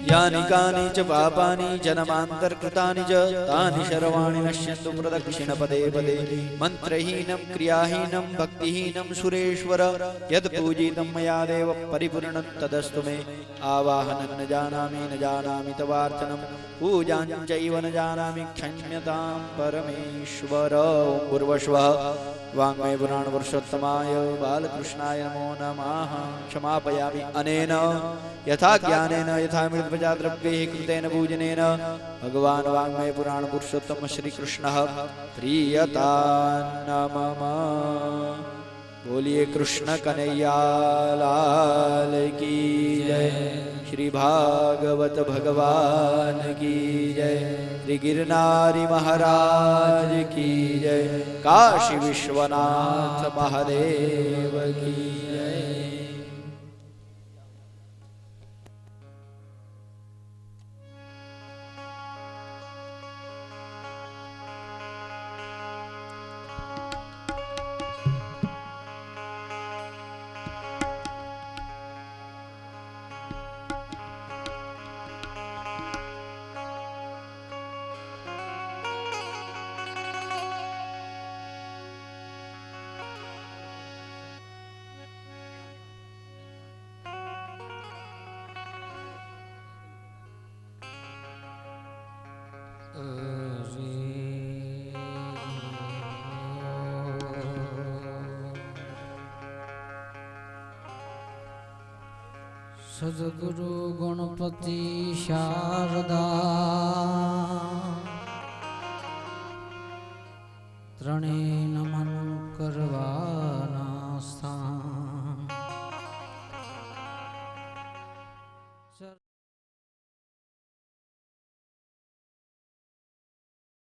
यानि कानि च पापानि जन्मान्तरकृतानि च तानि सर्वाणि नश्यन्तु प्रदक्षिणपदे पदे। मन्त्रहीनं क्रियाहीनं भक्तिहीनं सुरेश्वर यद् पूजितं मया देव परिपूर्णं तदस्तु मे। आवाहनं न जानामि तवार्चनं पूजां चैव न जानामि क्षम्यतां परमेश्वर। ॐ भूर्भुवः वाङ्मय पुराण पुरुषोत्तमाय बालकृष्णाय नमो नमः। क्षमापयामि अनेन यथा ज्ञानेन यथा मृत्पजा द्रव्यैः कृतेन पूजनेन भगवान् वाङ्मय पुराण पुरुषोत्तम श्री कृष्णः प्रीयतां मम। बोलिए कृष्ण कन्हैया लाल की जय, श्री भागवत भगवान की जय, श्री गिरनारी महाराज की जय, काशी विश्वनाथ महादेव की जय। સદગુરુ ગણપતિ શારદા ત્રણે નમન કરવાના સ્થાન